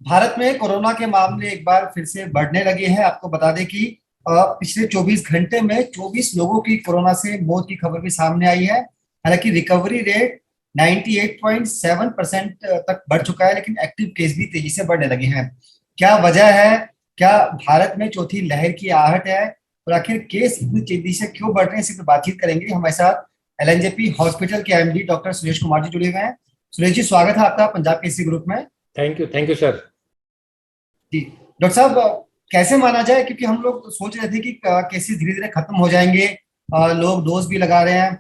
भारत में कोरोना के मामले एक बार फिर से बढ़ने लगे हैं। आपको बता दें कि पिछले 24 घंटे में 24 लोगों की कोरोना से मौत की खबर भी सामने आई है। हालांकि रिकवरी रेट 98.7% तक बढ़ चुका है, लेकिन एक्टिव केस भी तेजी से बढ़ने लगे हैं। क्या वजह है? क्या भारत में चौथी लहर की आहट है? और आखिर केस इतनी तेजी से क्यों बढ़ रहे हैं, इसी पर बातचीत करेंगे। हमारे साथ एलएनजेपी हॉस्पिटल के एमडी डॉक्टर सुरेश कुमार जी जुड़े हुए हैं। सुरेश जी, स्वागत है आपका पंजाब केसरी ग्रुप में। Thank you sir. जी डॉक्टर साहब, कैसे माना जाए, क्योंकि हम लोग सोच रहे थे कि केसेस धीरे धीरे खत्म हो जाएंगे। लोग डोज भी लगा रहे हैं।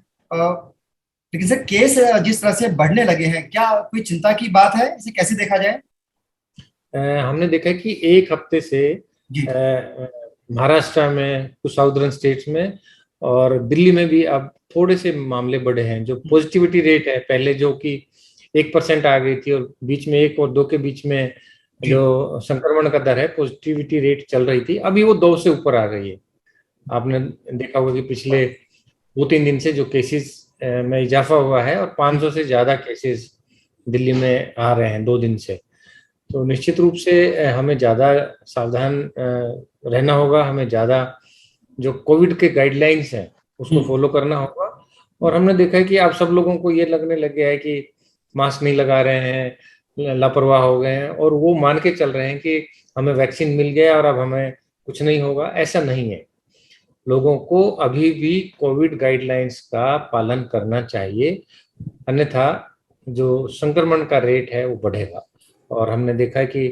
लेकिन सर, केस जिस तरह से बढ़ने लगे हैं, क्या कोई चिंता की बात है? इसे कैसे देखा जाए? हमने देखा कि एक हफ्ते से जी। महाराष्ट्र में, कुछ साउदर्न स्टेट्स में और दिल्ली में भी अब थोड़े से मामले बढ़े हैं। जो पॉजिटिविटी रेट है, पहले जो कि 1% आ गई थी और बीच में 1 और 2 के बीच में जी। जो संक्रमण का दर है, पॉजिटिविटी रेट चल रही थी, अभी वो 2 से ऊपर आ गई है। आपने देखा होगा कि पिछले 2-3 दिन से जो केसेस में इजाफा हुआ है और 500 से ज्यादा केसेस दिल्ली में आ रहे हैं 2 दिन से। तो निश्चित रूप से हमें ज़्यादा सावधान रहना होगा। हमें ज़्यादा जो कोविड के गाइडलाइंस हैं उसको हम्म। फॉलो करना होगा। और हमने देखा है कि अब सब लोगों को ये लगने लग गया है कि मास्क नहीं लगा रहे हैं, लापरवाह हो गए हैं और वो मान के चल रहे हैं कि हमें वैक्सीन मिल गया और अब हमें कुछ नहीं होगा। ऐसा नहीं है। लोगों को अभी भी कोविड गाइडलाइंस का पालन करना चाहिए, अन्यथा जो संक्रमण का रेट है वो बढ़ेगा। और हमने देखा है कि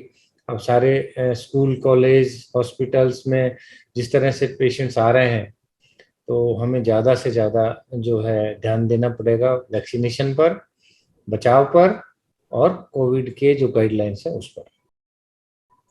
अब सारे स्कूल, कॉलेज, हॉस्पिटल्स में जिस तरह से पेशेंट्स आ रहे हैं, तो हमें ज़्यादा से ज़्यादा जो है ध्यान देना पड़ेगा वैक्सीनेशन पर, बचाव पर और कोविड के जो गाइडलाइंस हैं उस पर।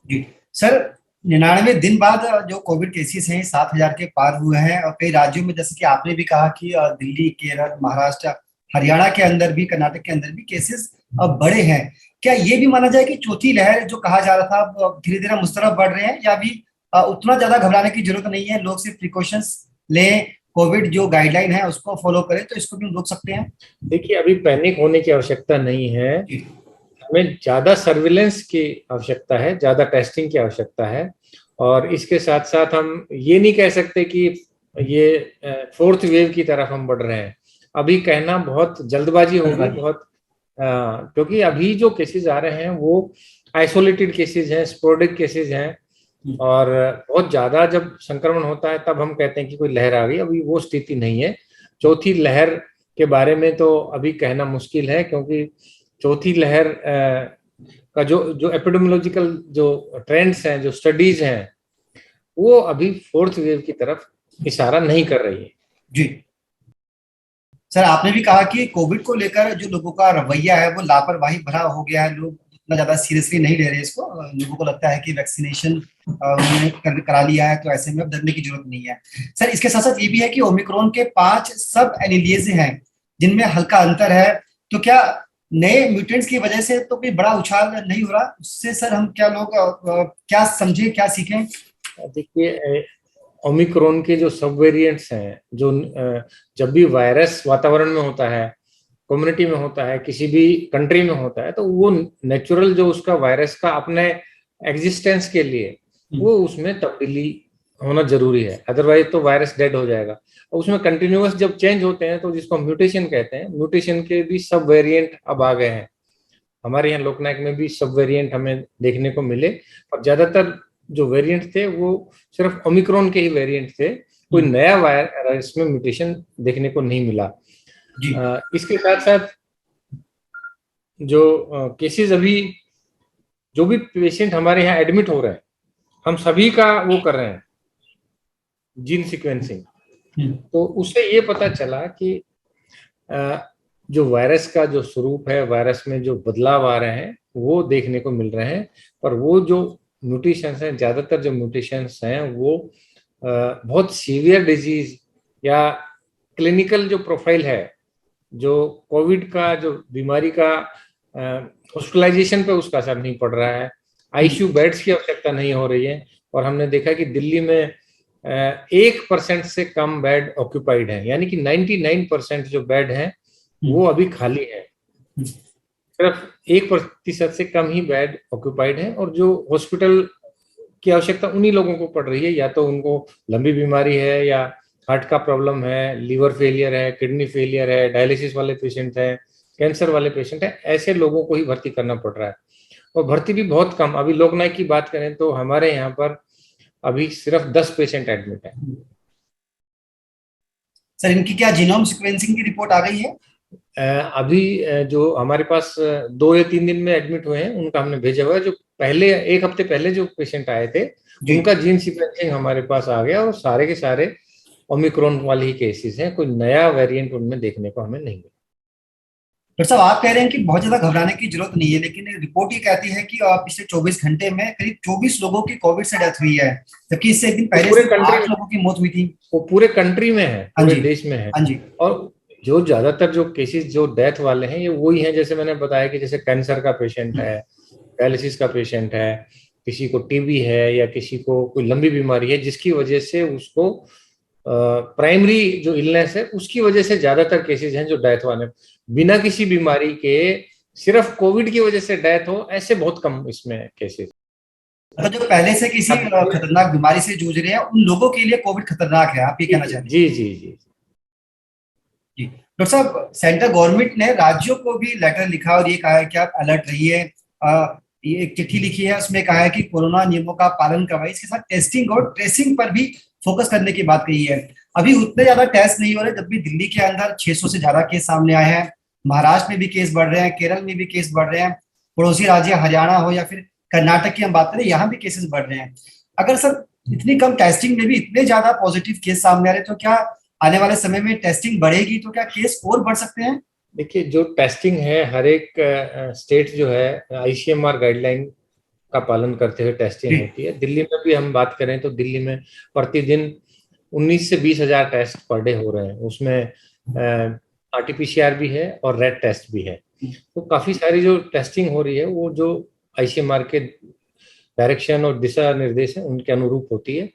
जी सर, 99 दिन बाद जो कोविड केसेस हैं 7,000 के पार हुए हैं, और कई राज्यों में, जैसे कि आपने भी कहा कि दिल्ली, केरल, महाराष्ट्र, हरियाणा के अंदर भी, कर्नाटक के अंदर भी केसेस अब बढ़े हैं। क्या ये भी माना जाए कि चौथी लहर जो कहा जा रहा था, अब धीरे धीरे मुस्तरफ बढ़ रहे हैं, या अभी उतना ज्यादा घबराने की जरूरत नहीं है? लोग सिर्फ प्रिकॉशंस लें, कोविड जो गाइडलाइन है उसको फॉलो करें, तो इसको भी हम रोक सकते हैं? देखिए, अभी पैनिक होने की आवश्यकता नहीं है। जी। हमें ज़्यादा सर्विलेंस की आवश्यकता है, ज़्यादा टेस्टिंग की आवश्यकता है। और इसके साथ साथ हम ये नहीं कह सकते कि ये फोर्थ वेव की तरफ हम बढ़ रहे हैं। अभी कहना बहुत जल्दबाजी होगी, धन्यवाद। बहुत क्योंकि अभी जो केसेस आ रहे हैं वो आइसोलेटेड केसेस हैं, स्पोरेडिक केसेस हैं। और बहुत ज़्यादा जब संक्रमण होता है तब हम कहते हैं कि कोई लहर आ गई। अभी वो स्थिति नहीं है। चौथी लहर के बारे में तो अभी कहना मुश्किल है, क्योंकि चौथी लहर का जो जो एपिडेमियोलॉजिकल जो ट्रेंड्स हैं, जो स्टडीज हैं, वो अभी फोर्थ वेव की तरफ इशारा नहीं कर रही है। जी सर, आपने भी कहा कि कोविड को लेकर जो लोगों का रवैया है वो लापरवाही भरा हो गया है। लोग उतना ज्यादा सीरियसली नहीं ले रहे इसको। लोगों को लगता है कि वैक्सीनेशन उन्होंने करा लिया है, तो ऐसे में अब डरने की जरूरत नहीं है। सर, इसके साथ साथ ये भी है कि ओमिक्रॉन के 5 सब एलिलिएज हैं जिनमें हल्का अंतर है। तो क्या नए म्यूटेंट्स की वजह से तो कोई बड़ा उछाल नहीं हो रहा? उससे सर हम क्या लोग क्या समझे, क्या सीखें? देखिए, ओमिक्रॉन के जो सब वेरिएंट्स हैं, जो जब भी वायरस वातावरण में होता है, कम्युनिटी में होता है, किसी भी कंट्री में होता है, तो वो नेचुरल जो उसका वायरस का अपने एग्जिस्टेंस के लिए वो उसमें तब्दीली होना जरूरी है। अदरवाइज तो वायरस डेड हो जाएगा। और उसमें कंटिन्यूअस जब चेंज होते हैं तो जिसको म्यूटेशन कहते हैं, म्यूटेशन के भी सब वेरिएंट अब आ गए हैं। हमारे यहाँ लोकनायक में भी सब वेरिएंट हमें देखने को मिले। और ज्यादातर जो वेरिएंट थे वो सिर्फ ओमिक्रॉन के ही वेरिएंट थे। कोई नया वायरस में म्यूटेशन देखने को नहीं मिला। जी। इसके साथ साथ जो केसेस अभी, जो भी पेशेंट हमारे यहाँ एडमिट हो रहे हैं, हम सभी का वो कर रहे हैं जीन सीक्वेंसिंग। तो उससे ये पता चला कि जो वायरस का जो स्वरूप है, वायरस में जो बदलाव आ रहे हैं वो देखने को मिल रहे हैं। पर वो जो म्यूटेशंस हैं, ज्यादातर जो म्यूटेशंस हैं वो बहुत सीवियर डिजीज या क्लिनिकल जो प्रोफाइल है, जो कोविड का जो बीमारी का हॉस्पिटलाइजेशन पे उसका असर नहीं पड़ रहा है, आईसीयू बेड्स की आवश्यकता नहीं हो रही है। और हमने देखा कि दिल्ली में 1% से कम बेड ऑक्यूपाइड है, यानी कि 99% जो बेड हैं वो अभी खाली है। सिर्फ 1% से कम ही बेड ऑक्यूपाइड है, और जो हॉस्पिटल की आवश्यकता उन्हीं लोगों को पड़ रही है, या तो उनको लंबी बीमारी है, या हार्ट का प्रॉब्लम है, लीवर फेलियर है, किडनी फेलियर है, डायलिसिस वाले पेशेंट हैं, कैंसर वाले पेशेंट हैं, ऐसे लोगों को ही भर्ती करना पड़ रहा है। और भर्ती भी बहुत कम। अभी लोकनायक की बात करें तो हमारे यहाँ पर अभी सिर्फ 10 पेशेंट एडमिट है। सर इनकी क्या जीनोम सीक्वेंसिंग की रिपोर्ट आ गई है? अभी जो हमारे पास 2 या 3 दिन में एडमिट हुए हैं उनका हमने भेजा हुआ है। जो पहले 1 हफ्ते पहले जो पेशेंट आए थे उनका जीन सीक्वेंसिंग हमारे पास आ गया, और सारे के सारे ओमिक्रॉन वाले ही केसेस हैं। कोई नया वेरिएंट उनमें देखने को हमें नहीं मिला। डॉक्टर साहब आप कह रहे हैं कि बहुत ज्यादा घबराने की जरूरत नहीं है, लेकिन रिपोर्ट ये कहती है कि पिछले 24 घंटे में करीब 24 लोगों की कोविड से डेथ हुई है, जबकि इससे एक दिन पहले पूरे सिर्फ कंट्री 8 लोगों की मौत हुई थी। वो पूरे कंट्री में है, हाँ पूरे जी। देश में है। हाँ जी। और जो ज्यादातर जो केसेस जो डेथ वाले हैं ये वही हैं, जैसे मैंने बताया कि जैसे कैंसर का पेशेंट है, डायलिसिस का पेशेंट है, किसी को टीबी है, या किसी को कोई लंबी बीमारी है जिसकी वजह से उसको प्राइमरी जो इलनेस है उसकी वजह से ज्यादातर केसेस हैं जो डेथ वाले। बिना किसी बीमारी के सिर्फ कोविड की वजह से डेथ हो, ऐसे बहुत कम इसमें केसेस। मतलब जो पहले से किसी खतरनाक बीमारी से जूझ रहे हैं उन लोगों के लिए कोविड खतरनाक है, आप ये कहना चाहते हैं? जी जी जी जी डॉक्टर साहब, सेंट्रल गवर्नमेंट ने राज्यों को भी लेटर लिखा और ये कहा है कि आप अलर्ट रहिए। ये एक चिट्ठी लिखी है, उसमें कहा है कि कोरोना नियमों का पालन करवाइए, इसके साथ टेस्टिंग और ट्रेसिंग पर भी फोकस करने की बात कही है। अभी उतने ज्यादा टेस्ट नहीं हो रहे, जब भी दिल्ली के अंदर 600 से ज्यादा केस सामने आए हैं, महाराष्ट्र में भी केस बढ़ रहे हैं, केरल में भी केस बढ़ रहे हैं, पड़ोसी राज्य हरियाणा हो या फिर कर्नाटक की हम बात करें, यहाँ भी केसेस बढ़ रहे हैं। अगर सर इतनी कम टेस्टिंग में भी इतने ज्यादा पॉजिटिव केस सामने आ रहे हैं, तो क्या आने वाले समय में टेस्टिंग बढ़ेगी तो क्या केस और बढ़ सकते हैं? देखिए, जो टेस्टिंग है हर एक स्टेट जो है आईसीएमआर गाइडलाइन का पालन करते हुए टेस्टिंग होती है। दिल्ली में भी हम बात करें तो दिल्ली में प्रतिदिन 19 से 20 हजार टेस्ट पर डे हो रहे हैं। उसमें आरटीपीसीआर भी है और रेड टेस्ट भी है। तो काफी सारी जो टेस्टिंग हो रही है वो जो आईसीएमआर के डायरेक्शन और दिशा निर्देश है उनके अनुरूप होती है।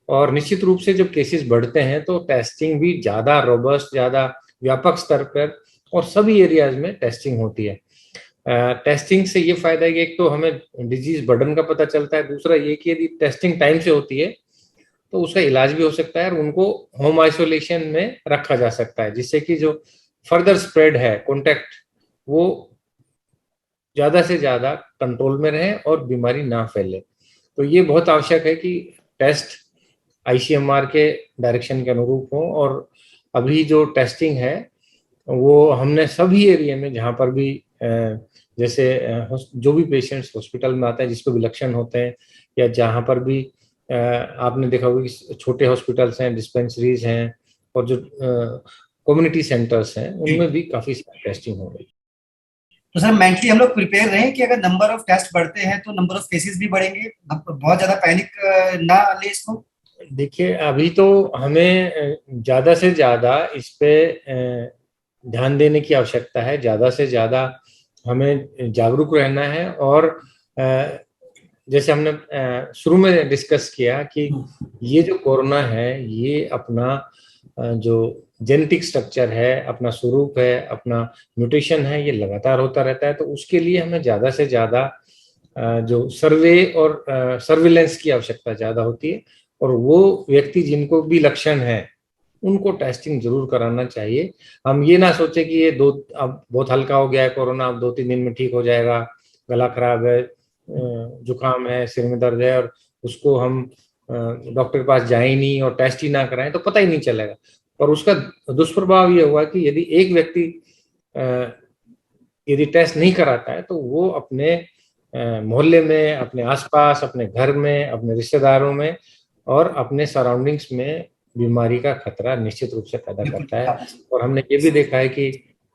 और निश्चित रूप से जब केसेस बढ़ते हैं तो टेस्टिंग भी ज्यादा रोबस्ट, ज्यादा व्यापक स्तर पर और सभी एरियाज में टेस्टिंग होती है। टेस्टिंग से ये फायदा है कि एक तो हमें डिजीज बर्डन का पता चलता है, दूसरा ये कि यदि टेस्टिंग टाइम से होती है तो उसका इलाज भी हो सकता है और उनको होम आइसोलेशन में रखा जा सकता है, जिससे कि जो फर्दर स्प्रेड है कॉन्टैक्ट वो ज्यादा से ज्यादा कंट्रोल में रहे और बीमारी ना फैले। तो ये बहुत आवश्यक है कि टेस्ट आईसीएमआर के डायरेक्शन के अनुरूप हो। और अभी जो टेस्टिंग है वो हमने सभी एरिया में जहाँ पर भी जैसे जो भी पेशेंट्स हॉस्पिटल में आते हैं जिसको भी लक्षण होते हैं, या जहाँ पर भी आपने देखा होगा कि छोटे हॉस्पिटल्स हैं, डिस्पेंसरीज हैं और जो कम्युनिटी सेंटर्स हैं उनमें भी काफी सारी टेस्टिंग हो रही है। तो सर मेंटली हम लोग प्रिपेयर रहें कि अगर नंबर ऑफ टेस्ट बढ़ते हैं तो नंबर ऑफ केसेस भी बढ़ेंगे, बहुत ज्यादा पैनिक ना ले इसको। देखिए, अभी तो हमें ज्यादा से ज्यादा इस पे ध्यान देने की आवश्यकता है, ज्यादा से ज्यादा हमें जागरूक रहना है। और जैसे हमने शुरू में डिस्कस किया कि ये जो कोरोना है ये अपना जो जेनेटिक स्ट्रक्चर है, अपना स्वरूप है, अपना म्यूटेशन है, ये लगातार होता रहता है। तो उसके लिए हमें ज्यादा से ज्यादा जो सर्वे और सर्विलेंस की आवश्यकता ज्यादा होती है। और वो व्यक्ति जिनको भी लक्षण है उनको टेस्टिंग जरूर कराना चाहिए। हम ये ना सोचे कि ये अब बहुत हल्का हो गया है कोरोना, अब 2-3 दिन में ठीक हो जाएगा, गला खराब है, जुकाम है, सिर में दर्द है, और उसको हम डॉक्टर के पास जाए ही नहीं और टेस्ट ही ना कराएं तो पता ही नहीं चलेगा। और उसका दुष्प्रभाव ये हुआ कि यदि एक व्यक्ति यदि टेस्ट नहीं कराता है तो वो अपने मोहल्ले में, अपने आसपास, अपने घर में, अपने रिश्तेदारों में और अपने सराउंडिंग्स में बीमारी का खतरा निश्चित रूप से पैदा करता है। और हमने ये भी देखा है कि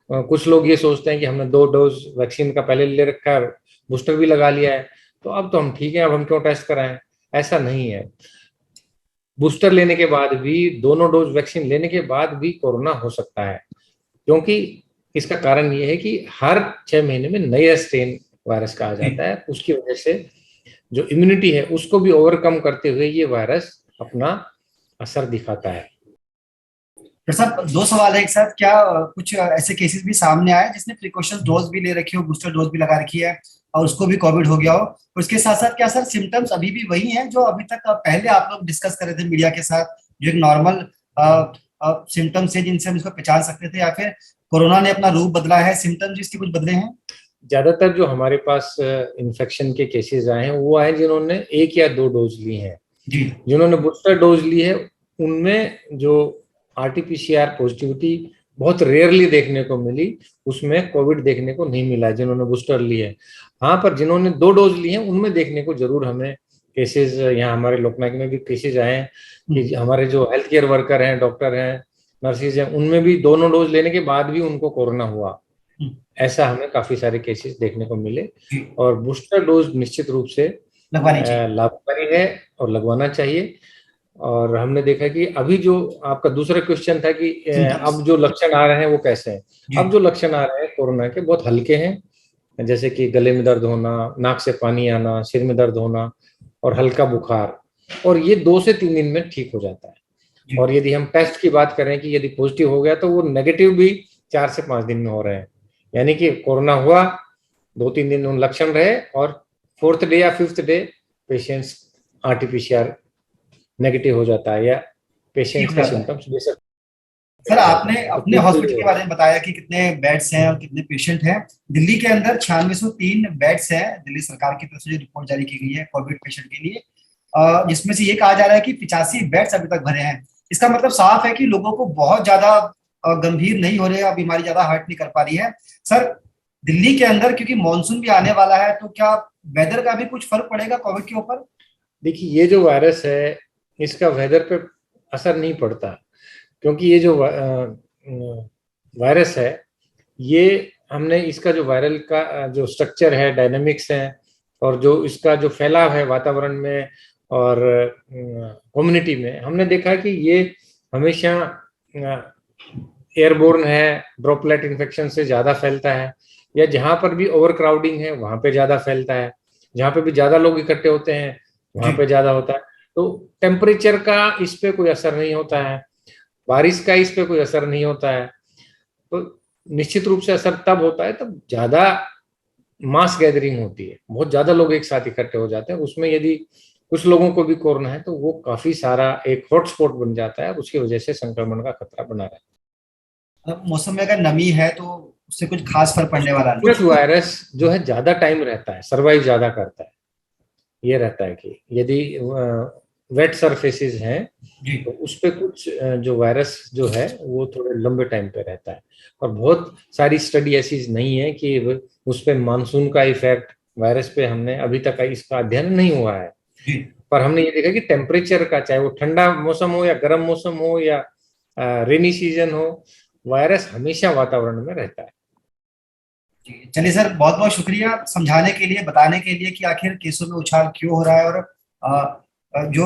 कुछ लोग ये सोचते हैं कि हमने 2 डोज वैक्सीन का पहले ले रखा है, बूस्टर भी लगा लिया है, तो अब तो हम ठीक है, अब हम क्यों टेस्ट कराएं। ऐसा नहीं है। बूस्टर लेने के बाद भी, दोनों डोज वैक्सीन लेने के बाद भी कोरोना हो सकता है, क्योंकि इसका कारण ये है कि हर 6 महीने में नया स्ट्रेन वायरस का आ जाता है। उसकी वजह से जो इम्यूनिटी है उसको भी ओवरकम करते हुए ये वायरस अपना असर दिखाता है। डॉक्टर साहब, दो सवाल है एक साथ। क्या कुछ ऐसे केसेस भी सामने आए जिसने प्रिकॉशन डोज भी ले रखी हो, बूस्टर डोज भी लगा रखी है और उसको भी कोविड हो गया हो? और उसके साथ साथ क्या सर सिम्टम्स अभी भी वही हैं जो अभी तक पहले आप लोग डिस्कस कर रहे थे मीडिया के साथ, जो एक नॉर्मल सिम्टम्स है जिनसे हम इसको पहचान सकते थे, या फिर कोरोना ने अपना रूप बदला है, सिम्टम्स इसके कुछ बदले हैं? ज्यादातर जो हमारे पास इन्फेक्शन के केसेस आए हैं वो आए जिन्होंने 1 या 2 डोज ली हैं। जी। जिन्होंने बूस्टर डोज ली है उनमें जो आरटीपीसीआर पॉजिटिविटी बहुत रेयरली देखने को मिली, उसमें कोविड देखने को नहीं मिला जिन्होंने बूस्टर ली है। हाँ, पर जिन्होंने 2 डोज ली है उनमें देखने को जरूर हमें केसेस, यहाँ हमारे लोकनायक में भी केसेस आए हैं कि हमारे जो हेल्थ केयर वर्कर हैं, डॉक्टर हैं, नर्सिस हैं, उनमें भी दोनों डोज लेने के बाद भी उनको कोरोना हुआ। ऐसा हमें काफी सारे केसेस देखने को मिले। और बूस्टर डोज निश्चित रूप से लाभकारी है और लगवाना चाहिए। और हमने देखा कि अभी जो आपका दूसरा क्वेश्चन था कि अब जो लक्षण आ रहे हैं वो कैसे हैं। अब जो लक्षण आ रहे हैं कोरोना के बहुत हल्के हैं, जैसे कि गले में दर्द होना, नाक से पानी आना, सिर में दर्द होना और हल्का बुखार, और ये 2 से 3 दिन में ठीक हो जाता है। और यदि हम टेस्ट की बात करें कि यदि पॉजिटिव हो गया तो वो नेगेटिव भी 4 से 5 दिन में हो रहे हैं। यानी कि कोरोना हुआ, 2-3 दिन उन लक्षण रहे और 4th डे या 5th day patients RTPCR negative हो जाता है या पेशेंट्स के सिम्टम्स बेशक। सर, आपने अपने हॉस्पिटल के बारे में बताया कि कितने बेड्स हैं और कितने पेशेंट हैं। दिल्ली के अंदर 9603 बेड्स हैं, दिल्ली सरकार की तरफ से जो रिपोर्ट जारी की गई है कोविड पेशेंट के लिए, जिसमें से ये कहा जा रहा है कि 85 बेड्स अभी तक भरे हैं। इसका मतलब साफ है कि लोगों को बहुत ज्यादा गंभीर नहीं हो रहे हैं, बीमारी ज्यादा हर्ट नहीं कर पा रही है। सर, दिल्ली के अंदर क्योंकि मानसून भी आने वाला है, तो क्या वेदर का भी कुछ फर्क पड़ेगा कोविड के ऊपर? देखिए, ये जो वायरस है इसका वेदर पे असर नहीं पड़ता, क्योंकि ये जो वायरस है, ये हमने इसका जो वायरल का जो स्ट्रक्चर है, डायनामिक्स है, और जो इसका जो फैलाव है वातावरण में और कम्युनिटी में, हमने देखा कि ये हमेशा एयरबोर्न है, ड्रॉपलेट इन्फेक्शन से ज्यादा फैलता है, या जहां पर भी ओवर क्राउडिंग है वहां पे ज्यादा फैलता है, जहां पे भी ज्यादा लोग इकट्ठे होते हैं वहां पे ज्यादा होता है। तो टेम्परेचर का इस पे कोई असर नहीं होता है, बारिश का इस पे कोई असर नहीं होता है। तो निश्चित रूप से असर तब होता है तब ज्यादा मास गैदरिंग होती है, बहुत ज्यादा लोग एक साथ इकट्ठे हो जाते हैं, उसमें यदि कुछ लोगों को भी कोरोना है तो वो काफी सारा एक हॉटस्पॉट बन जाता है, उसकी वजह से संक्रमण का खतरा बना रहता है। मौसम में अगर नमी है तो उससे कुछ खास फर्क पड़ने वाला नहीं। वायरस जो है ज्यादा टाइम रहता है, सर्वाइव ज्यादा करता है। ये रहता है कि यदि वेट सरफेसेस हैं तो उस पे कुछ जो वायरस जो है वो थोड़े लंबे टाइम पे रहता है। और बहुत सारी स्टडी ऐसी नहीं है कि उस पे मानसून का इफेक्ट वायरस पे हमने अभी तक इसका अध्ययन नहीं हुआ है। पर हमने ये देखा कि टेम्परेचर का, चाहे वो ठंडा मौसम हो या गर्म मौसम हो या रेनी सीजन हो, वायरस हमेशा वातावरण में रहता है। चलिए सर, बहुत बहुत शुक्रिया समझाने के लिए, बताने के लिए कि आखिर केसों में उछाल क्यों हो रहा है और जो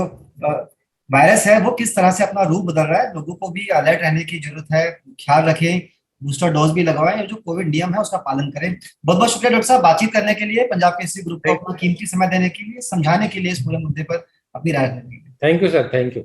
वायरस है वो किस तरह से अपना रूप बदल रहा है। लोगों को भी अलर्ट रहने की जरूरत है, ख्याल रखें, बूस्टर डोज भी लगवाएं, जो कोविड नियम है उसका पालन करें। बहुत बहुत शुक्रिया डॉक्टर साहब, बातचीत करने के लिए, पंजाब केसरी ग्रुप को अपना कीमती समय देने के लिए, समझाने के लिए, इस पूरे मुद्दे पर अपनी राय देने के लिए। Thank you sir, thank you.